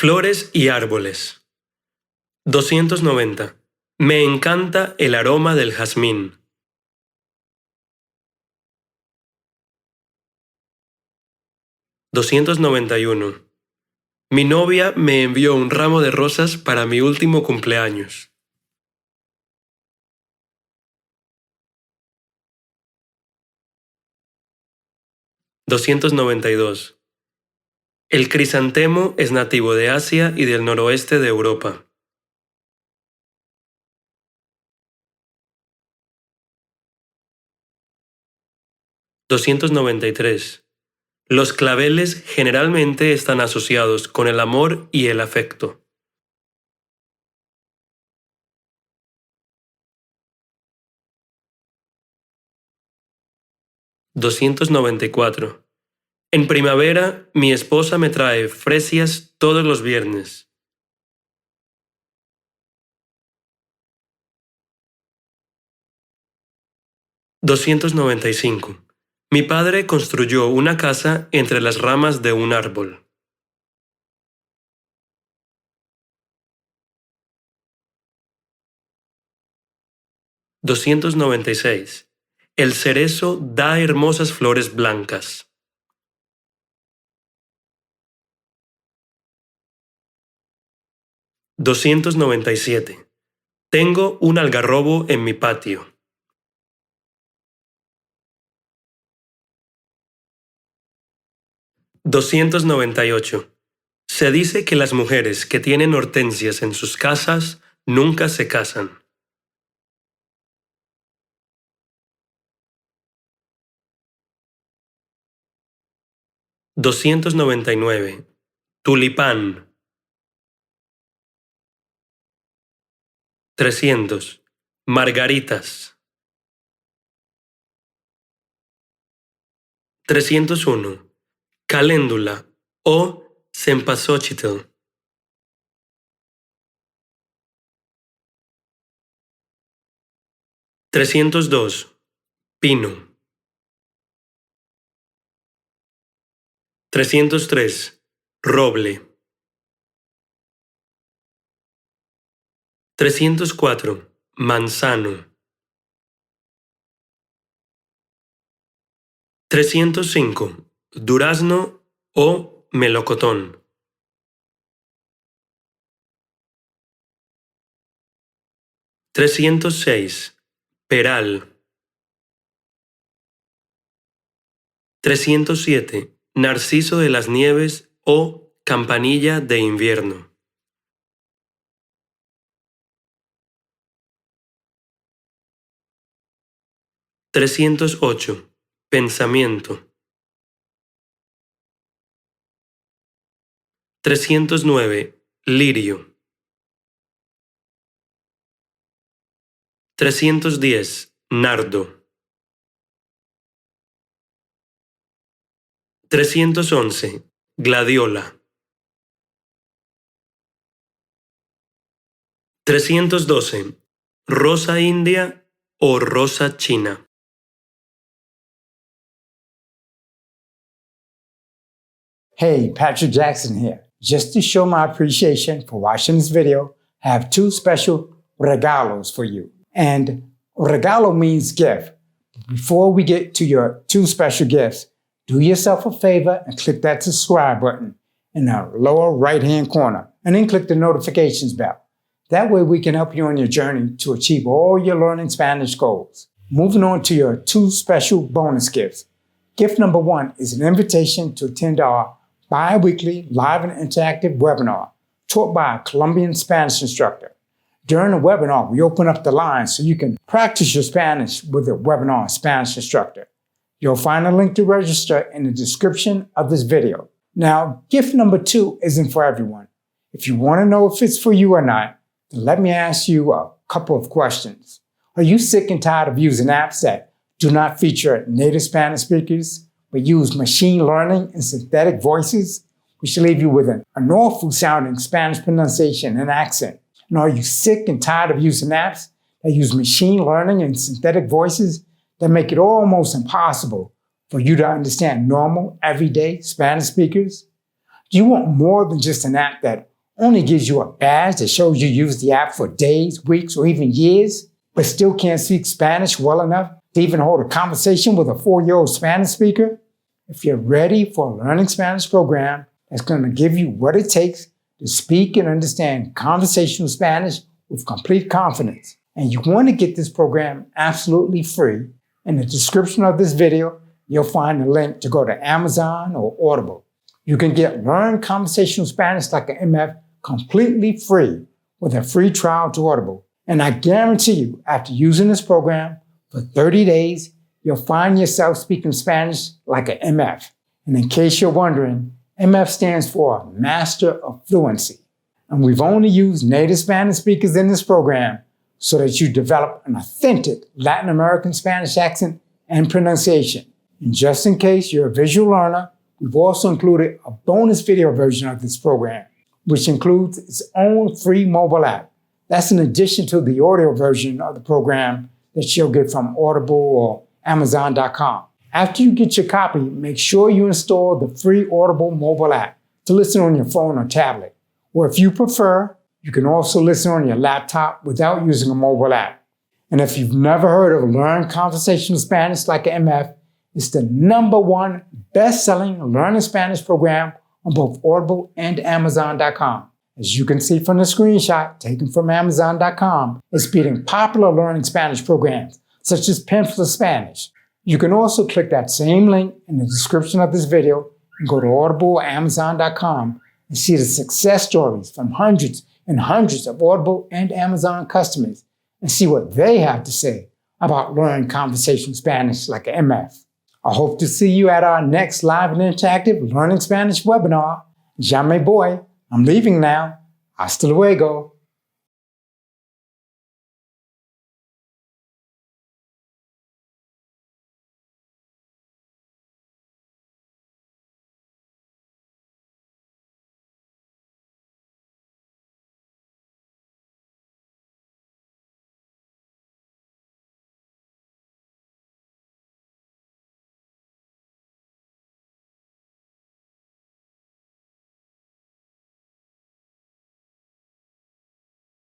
Flores y árboles. 290. Me encanta el aroma del jazmín. 291. Mi novia me envió un ramo de rosas para mi último cumpleaños. 292. El crisantemo es nativo de Asia y del noroeste de Europa. 293. Los claveles generalmente están asociados con el amor y el afecto. 294. En primavera, mi esposa me trae fresias todos los viernes. 295. Mi padre construyó una casa entre las ramas de un árbol. 296. El cerezo da hermosas flores blancas. 297. Tengo un algarrobo en mi patio. 298. Se dice que las mujeres que tienen hortensias en sus casas nunca se casan. 299. Tulipán. 300. Margaritas. 301. Caléndula o cempasúchil. 302. Pino. 303. Roble. 304. Manzano. 305. Durazno o melocotón. 306. Peral. 307. Narciso de las nieves o campanilla de invierno. 308. Pensamiento. 309. Lirio. 310. Nardo. 311. Gladiola. 312. Rosa india o rosa china. Hey, Patrick Jackson here. Just to show my appreciation for watching this video, I have two special regalos for you. And regalo means gift. Before we get to your two special gifts, do yourself a favor and click that subscribe button in the lower right-hand corner, and then click the notifications bell. That way we can help you on your journey to achieve all your learning Spanish goals. Moving on to your two special bonus gifts. Gift number one is an invitation to attend our bi-weekly live and interactive webinar taught by a Colombian Spanish instructor. During the webinar, we open up the lines so you can practice your Spanish with a webinar Spanish instructor. You'll find a link to register in the description of this video. Now, gift number two isn't for everyone. If you want to know if it's for you or not, then let me ask you a couple of questions. Are you sick and tired of using apps that do not feature native Spanish speakers, but use machine learning and synthetic voices, which leave you with an awful sounding Spanish pronunciation and accent? And are you sick and tired of using apps that use machine learning and synthetic voices that make it almost impossible for you to understand normal, everyday Spanish speakers? Do you want more than just an app that only gives you a badge that shows you used the app for days, weeks, or even years, but still can't speak Spanish well enough to even hold a conversation with a 4-year-old Spanish speaker? If you're ready for a learning Spanish program that's going to give you what it takes to speak and understand conversational Spanish with complete confidence, and you want to get this program absolutely free, in the description of this video, you'll find a link to go to Amazon or Audible. You can get Learn Conversational Spanish Like an MF completely free with a free trial to Audible. And I guarantee you, after using this program for 30 days, you'll find yourself speaking Spanish like an MF. And in case you're wondering, MF stands for Master of Fluency. And we've only used native Spanish speakers in this program so that you develop an authentic Latin American Spanish accent and pronunciation. And just in case you're a visual learner, we've also included a bonus video version of this program, which includes its own free mobile app. That's in addition to the audio version of the program that you'll get from Audible or Amazon.com. After you get your copy, make sure you install the free Audible mobile app to listen on your phone or tablet. Or if you prefer, you can also listen on your laptop without using a mobile app. And if you've never heard of Learn Conversational Spanish Like an MF, it's the #1 best-selling learning Spanish program on both Audible and Amazon.com. As you can see from the screenshot taken from Amazon.com, it's beating popular learning Spanish programs such as Pen for Spanish. You can also click that same link in the description of this video and go to Audible or Amazon.com and see the success stories from hundreds and hundreds of Audible and Amazon customers and see what they have to say about learning conversational Spanish like an MF. I hope to see you at our next live and interactive Learning Spanish webinar. Ya me voy. I'm leaving now. Hasta luego.